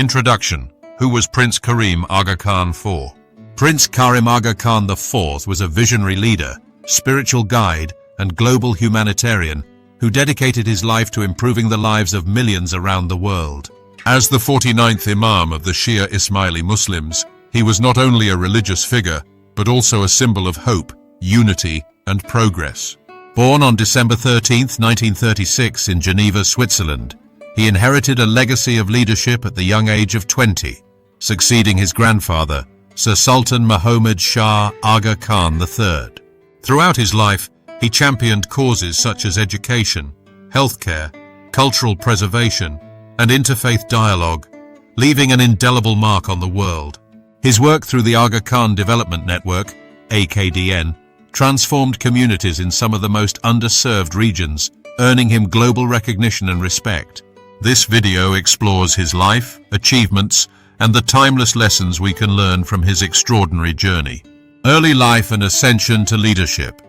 Introduction. Who was Prince Karim Aga Khan IV? Prince Karim Aga Khan IV was a visionary leader, spiritual guide, and global humanitarian who dedicated his life to improving the lives of millions around the world. As the 49th Imam of the Shia Ismaili Muslims, he was not only a religious figure, but also a symbol of hope, unity, and progress. Born on December 13, 1936 in Geneva, Switzerland, he inherited a legacy of leadership at the young age of 20, succeeding his grandfather, Sir Sultan Muhammad Shah Aga Khan III. Throughout his life, he championed causes such as education, healthcare, cultural preservation, and interfaith dialogue, leaving an indelible mark on the world. His work through the Aga Khan Development Network, AKDN, transformed communities in some of the most underserved regions, earning him global recognition and respect. This video explores his life, achievements, and the timeless lessons we can learn from his extraordinary journey. Early life and ascension to leadership.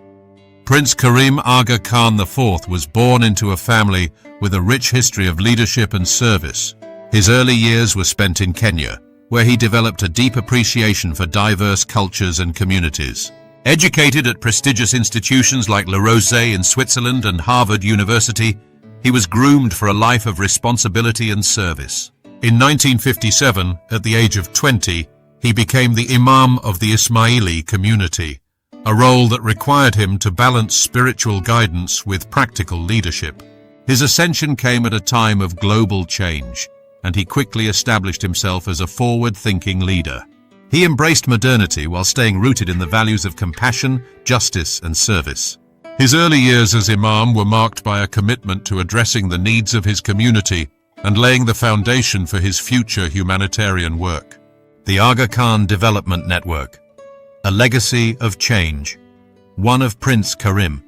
Prince Karim Aga Khan IV was born into a family with a rich history of leadership and service. His early years were spent in Kenya, where he developed a deep appreciation for diverse cultures and communities. Educated at prestigious institutions like La Rosée in Switzerland and Harvard University, he was groomed for a life of responsibility and service. In 1957, at the age of 20, he became the Imam of the Ismaili community, a role that required him to balance spiritual guidance with practical leadership. His ascension came at a time of global change, and he quickly established himself as a forward-thinking leader. He embraced modernity while staying rooted in the values of compassion, justice, and service. His early years as Imam were marked by a commitment to addressing the needs of his community and laying the foundation for his future humanitarian work. The Aga Khan Development Network. A legacy of change. One of Prince Karim.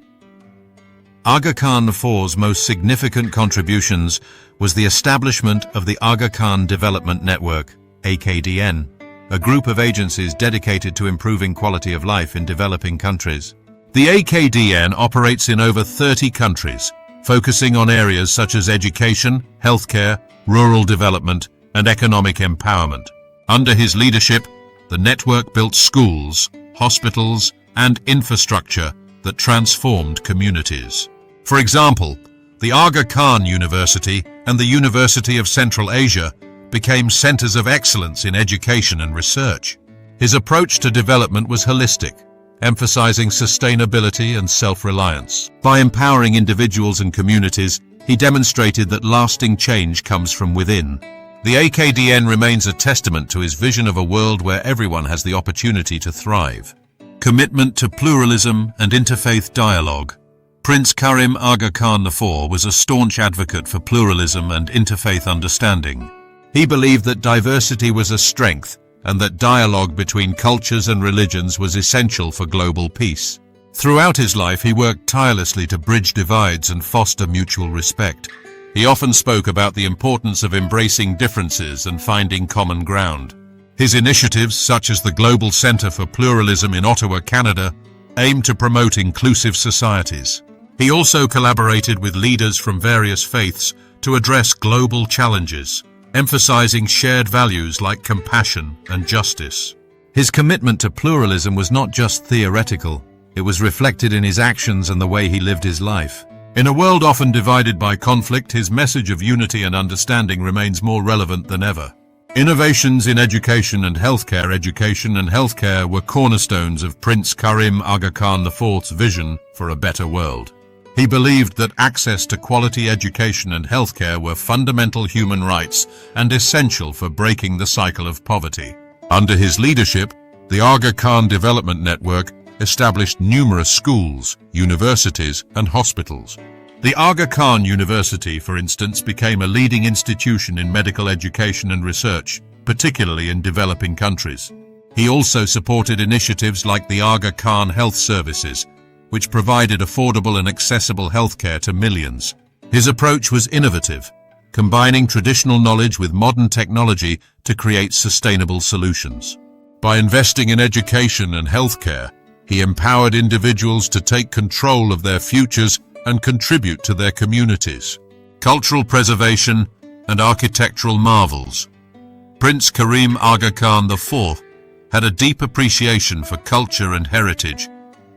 Aga Khan IV's most significant contributions was the establishment of the Aga Khan Development Network, AKDN, a group of agencies dedicated to improving quality of life in developing countries. The AKDN operates in over 30 countries, focusing on areas such as education, healthcare, rural development, and economic empowerment. Under his leadership, the network built schools, hospitals, and infrastructure that transformed communities. For example, the Aga Khan University and the University of Central Asia became centers of excellence in education and research. His approach to development was holistic, emphasizing sustainability and self-reliance. By empowering individuals and communities, he demonstrated that lasting change comes from within. The AKDN remains a testament to his vision of a world where everyone has the opportunity to thrive. Commitment to pluralism and interfaith dialogue. Prince Karim Aga Khan IV was a staunch advocate for pluralism and interfaith understanding. He believed that diversity was a strength and that dialogue between cultures and religions was essential for global peace. Throughout his life, he worked tirelessly to bridge divides and foster mutual respect. He often spoke about the importance of embracing differences and finding common ground. His initiatives, such as the Global Center for Pluralism in Ottawa, Canada, aim to promote inclusive societies. He also collaborated with leaders from various faiths to address global challenges, emphasizing shared values like compassion and justice. His commitment to pluralism was not just theoretical, it was reflected in his actions and the way he lived his life. In a world often divided by conflict, his message of unity and understanding remains more relevant than ever. Innovations in education and healthcare were cornerstones of Prince Karim Aga Khan IV's vision for a better world. He believed that access to quality education and healthcare were fundamental human rights and essential for breaking the cycle of poverty. Under his leadership, the Aga Khan Development Network established numerous schools, universities, and hospitals. The Aga Khan University, for instance, became a leading institution in medical education and research, particularly in developing countries. He also supported initiatives like the Aga Khan Health Services, which provided affordable and accessible healthcare to millions. His approach was innovative, combining traditional knowledge with modern technology to create sustainable solutions. By investing in education and healthcare, he empowered individuals to take control of their futures and contribute to their communities. Cultural preservation and architectural marvels. Prince Karim Aga Khan IV had a deep appreciation for culture and heritage,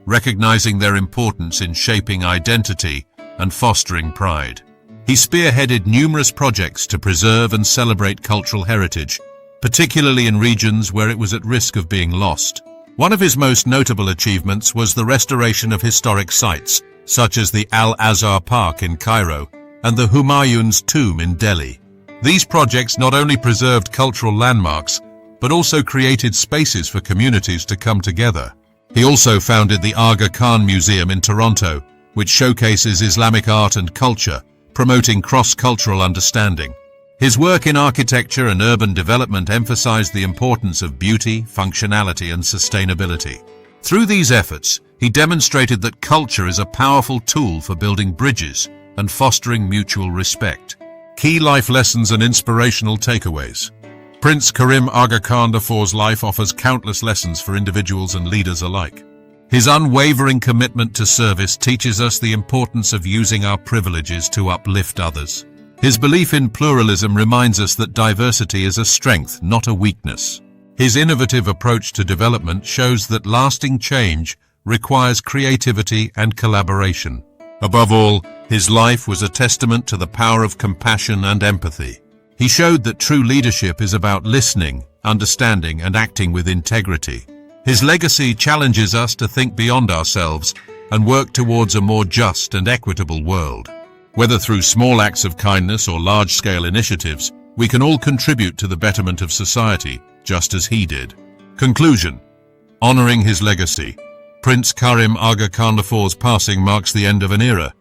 recognizing their importance in shaping identity and fostering pride. He spearheaded numerous projects to preserve and celebrate cultural heritage, particularly in regions where it was at risk of being lost. One of his most notable achievements was the restoration of historic sites, such as the Al-Azhar Park in Cairo and the Humayun's tomb in Delhi. These projects not only preserved cultural landmarks, but also created spaces for communities to come together. He also founded the Aga Khan Museum in Toronto, which showcases Islamic art and culture, promoting cross-cultural understanding. His work in architecture and urban development emphasized the importance of beauty, functionality, and sustainability. Through these efforts, he demonstrated that culture is a powerful tool for building bridges and fostering mutual respect. Key life lessons and inspirational takeaways. Prince Karim Aga Khan IV's life offers countless lessons for individuals and leaders alike. His unwavering commitment to service teaches us the importance of using our privileges to uplift others. His belief in pluralism reminds us that diversity is a strength, not a weakness. His innovative approach to development shows that lasting change requires creativity and collaboration. Above all, his life was a testament to the power of compassion and empathy. He showed that true leadership is about listening, understanding, and acting with integrity. His legacy challenges us to think beyond ourselves and work towards a more just and equitable world. Whether through small acts of kindness or large-scale initiatives, we can all contribute to the betterment of society, just as he did. Conclusion. Honoring his legacy. Prince Karim Aga Khan IV's passing marks the end of an era,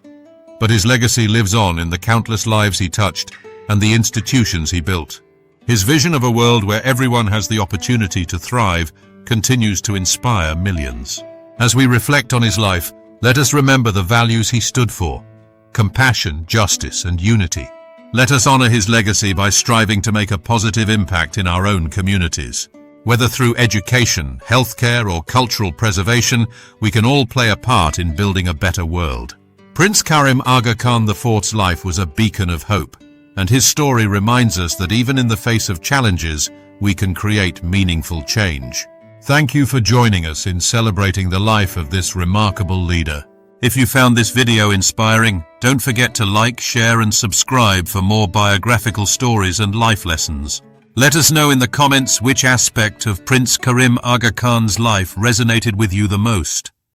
but his legacy lives on in the countless lives he touched and the institutions he built. His vision of a world where everyone has the opportunity to thrive continues to inspire millions. As we reflect on his life, let us remember the values he stood for: compassion, justice, and unity. Let us honor his legacy by striving to make a positive impact in our own communities. Whether through education, healthcare, or cultural preservation, we can all play a part in building a better world. Prince Karim Aga Khan IV's life was a beacon of hope, and his story reminds us that even in the face of challenges, we can create meaningful change. Thank you for joining us in celebrating the life of this remarkable leader. If you found this video inspiring, don't forget to like, share, and subscribe for more biographical stories and life lessons. Let us know in the comments which aspect of Prince Karim Aga Khan's life resonated with you the most.